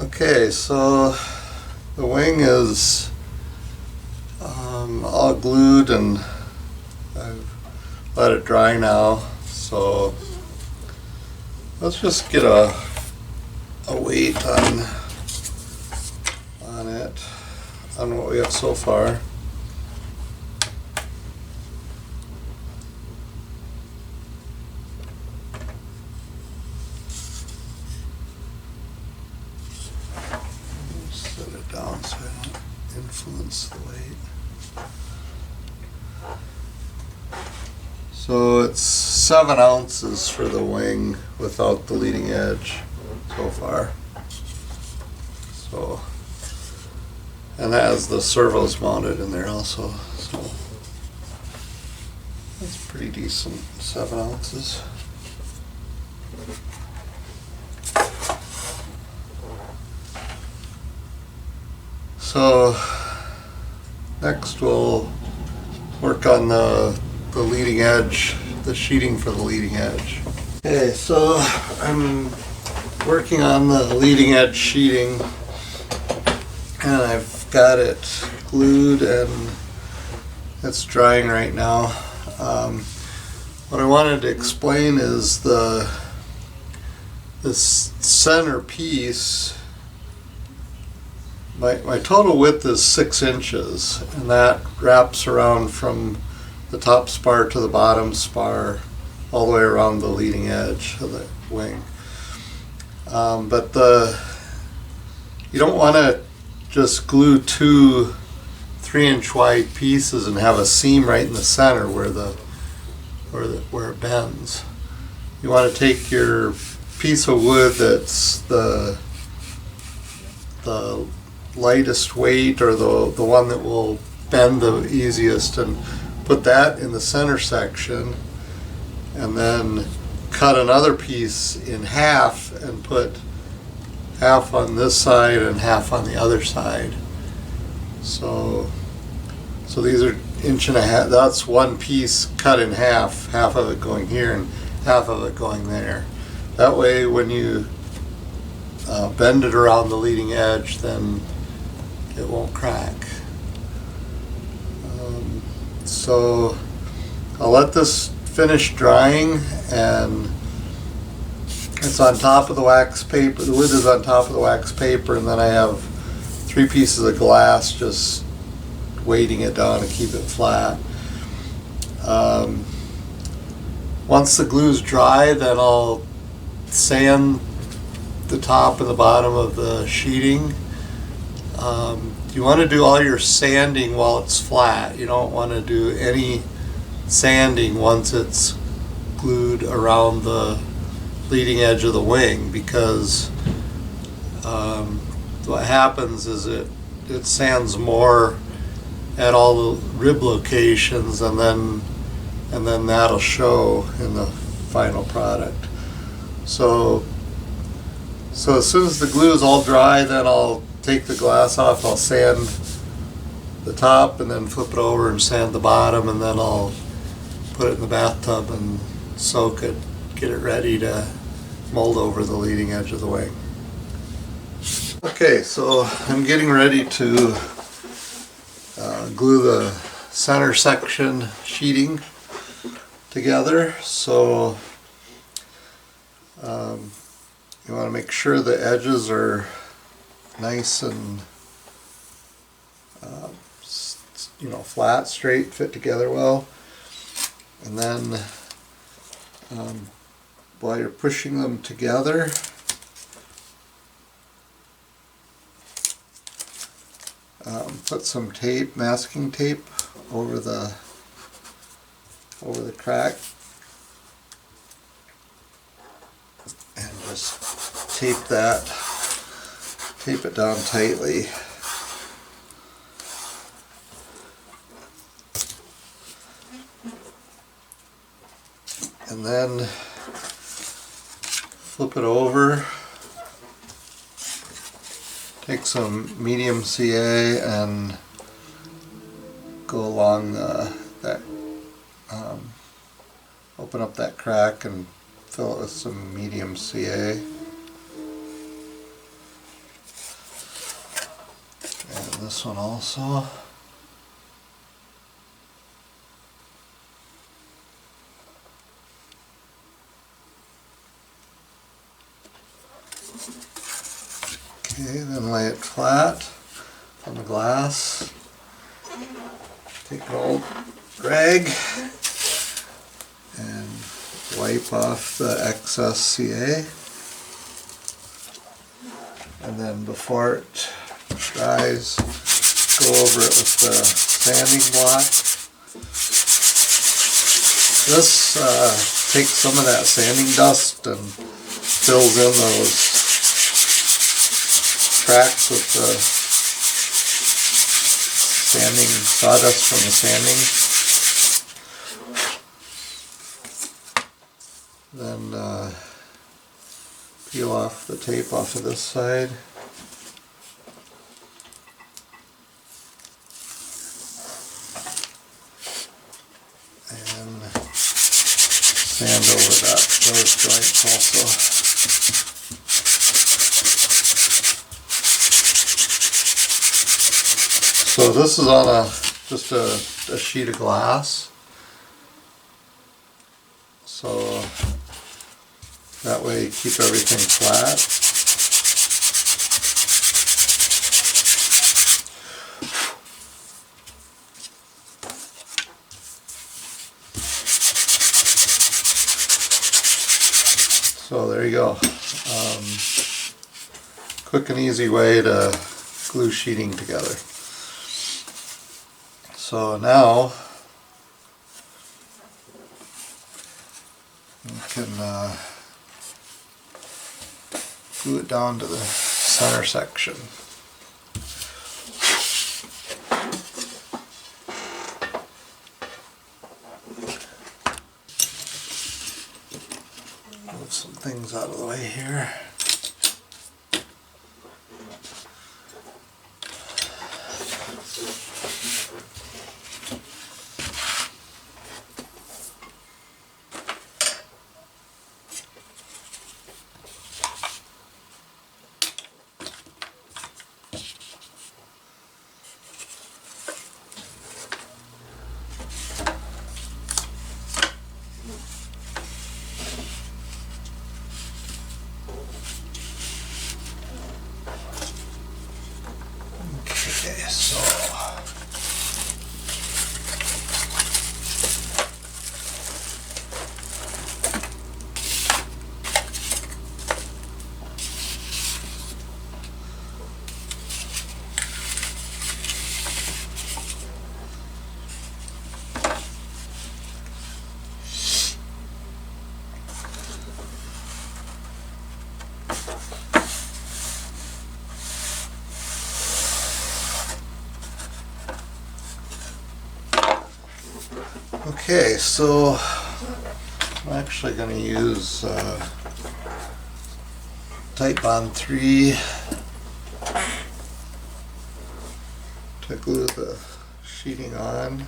Okay, so the wing is all glued and I've let it dry now, so let's just get a weight on it, on what we have so far. Set it down so I don't influence the weight. So it's 7 ounces for the wing without the leading edge so far. So, and that has the servos mounted in there also. So that's pretty decent, 7 ounces. So next we'll work on the leading edge, the sheeting for the leading edge. Okay, so I'm working on the leading edge sheeting and I've got it glued and it's drying right now. What I wanted to explain is this center piece. My total width is 6 inches, and that wraps around from the top spar to the bottom spar all the way around the leading edge of the wing. But you don't want to just glue 2 3-inch wide pieces and have a seam right in the center where it bends. You want to take your piece of wood that's the lightest weight, or the one that will bend the easiest, and put that in the center section, and then cut another piece in half and put half on this side and half on the other side. So these are 1.5 inches. That's one piece cut in half of it going here and half of it going there. That way when you bend it around the leading edge, then it won't crack. So I'll let this finish drying, and it's on top of the wax paper. The lid is on top of the wax paper, and then I have 3 pieces of glass just weighting it down to keep it flat. Once the glue's dry, then I'll sand the top and the bottom of the sheeting. You want to do all your sanding while it's flat. You don't want to do any sanding once it's glued around the leading edge of the wing, because what happens is it sands more at all the rib locations, and then that'll show in the final product. So as soon as the glue is all dry, then I'll take the glass off, I'll sand the top and then flip it over and sand the bottom, and then I'll put it in the bathtub and soak it, get it ready to mold over the leading edge of the wing. Okay, so I'm getting ready to glue the center section sheeting together. So you want to make sure the edges are nice and flat, straight, fit together well. And then while you're pushing them together, put some tape, masking tape, over the crack, and just tape it down tightly. And then flip it over, take some medium CA and go along open up that crack and fill it with some medium CA. this one also. Okay, then lay it flat on the glass. Take an old rag and wipe off the excess CA. And then before it dries, go over it with the sanding block. This takes some of that sanding dust and fills in those cracks with the sanding sawdust from the sanding. Then peel off the tape off of this side. And sand over those joints also. So this is on just a sheet of glass. So that way you keep everything flat. So there you go. Quick and easy way to glue sheeting together. So now you can glue it down to the center section. Move some things out of the way here. Okay, so I'm actually going to use Tight Bond 3 to glue the sheeting on.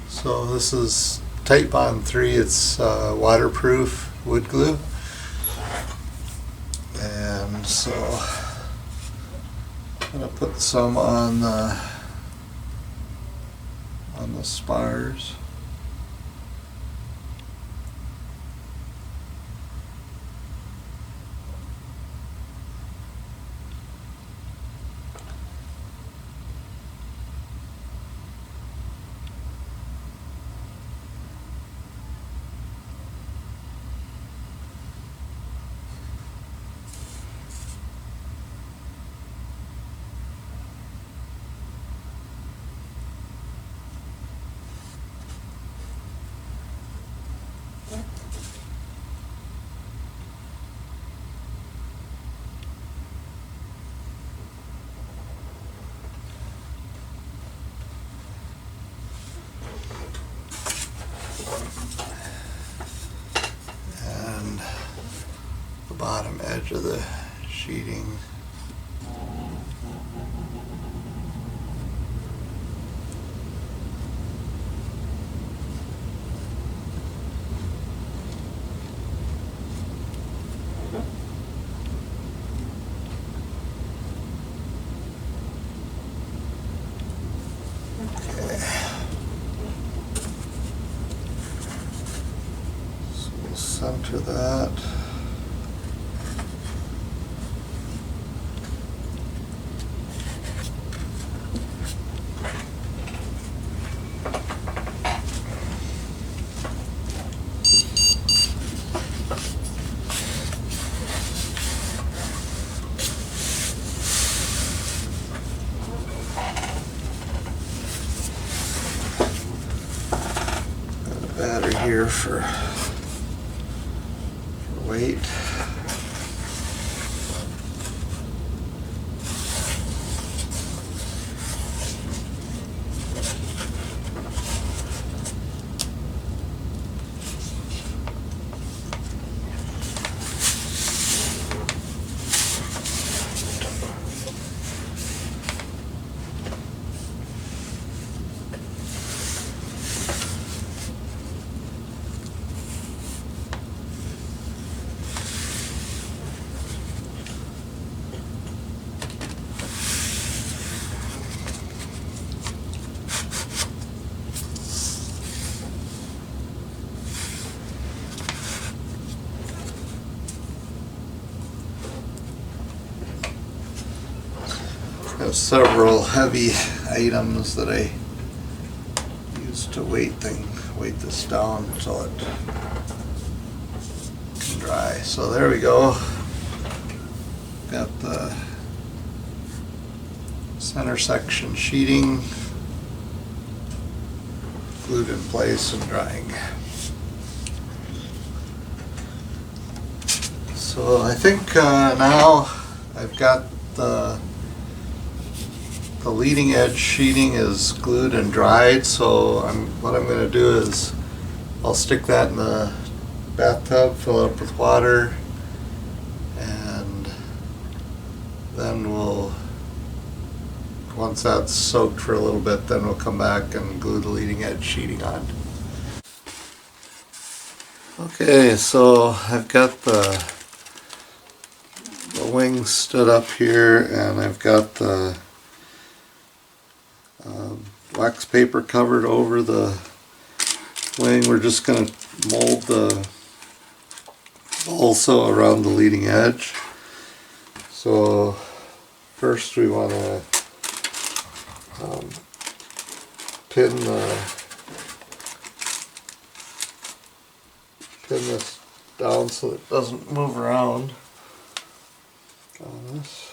So this is Tight Bond 3, it's waterproof wood glue. And so I'm going to put some on the spars. Bottom edge of the sheeting. center that. Battery here for weight. I have several heavy items that I use to weight this down until it can dry. So there we go. Got the center section sheeting glued in place and drying. So I think now I've got the leading edge sheeting is glued and dried, so what I'm going to do is I'll stick that in the bathtub, fill it up with water, and then once that's soaked for a little bit, then we'll come back and glue the leading edge sheeting on. Okay, so I've got the wings stood up here, and I've got the wax paper covered over the wing. We're just going to mold the balsa around the leading edge. So first we want to pin this down so it doesn't move around on this.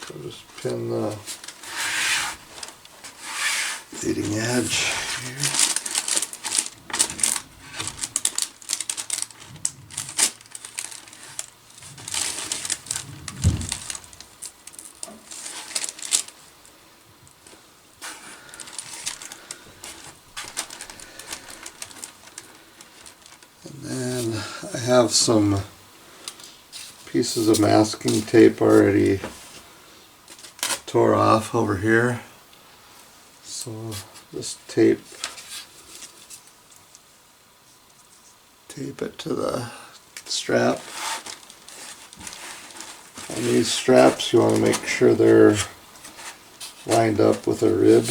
So just pin the leading edge here. And then I have some pieces of masking tape already tore off over here, so just tape it to the strap. On these straps you want to make sure they're lined up with a rib.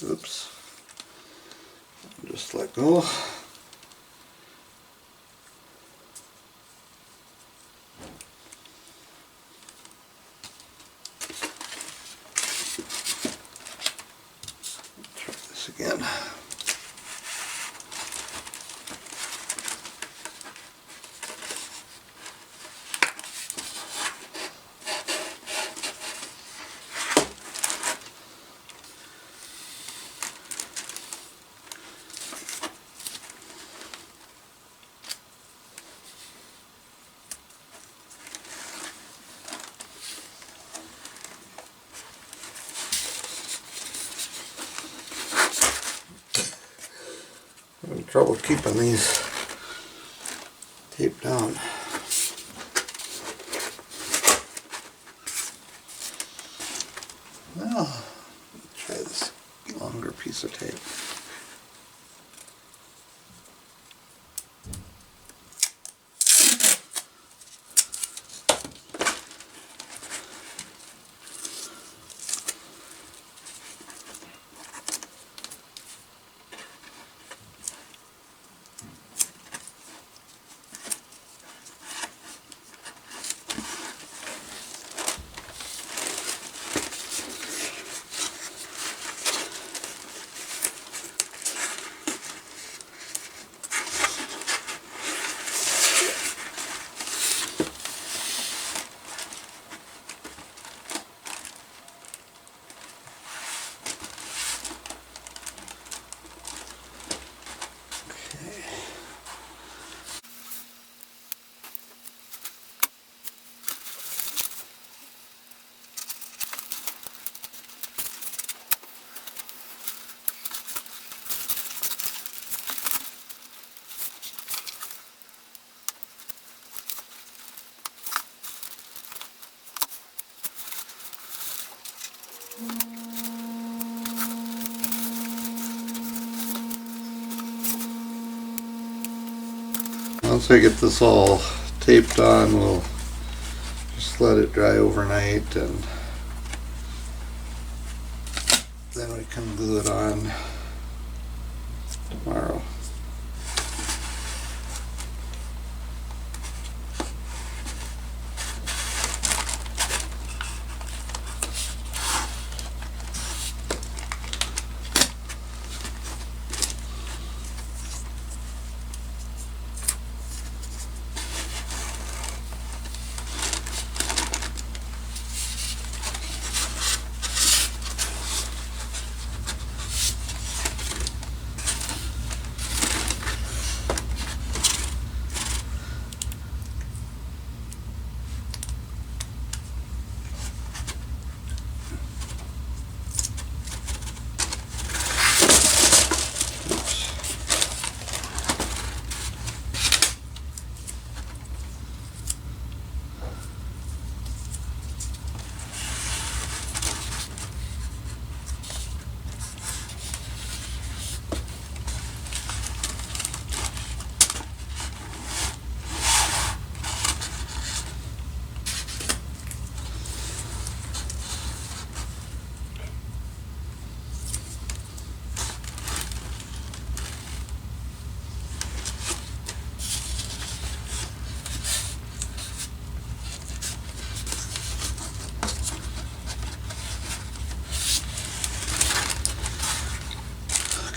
Oops, just let go. Try this again. I'm having trouble keeping these taped down. Once I get this all taped on, we'll just let it dry overnight, and then we can glue it on tomorrow.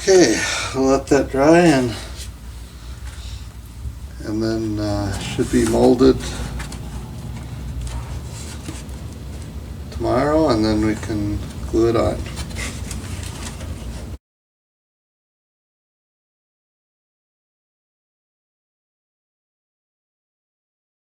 Okay, I'll let that dry, and then should be molded tomorrow, and then we can glue it on.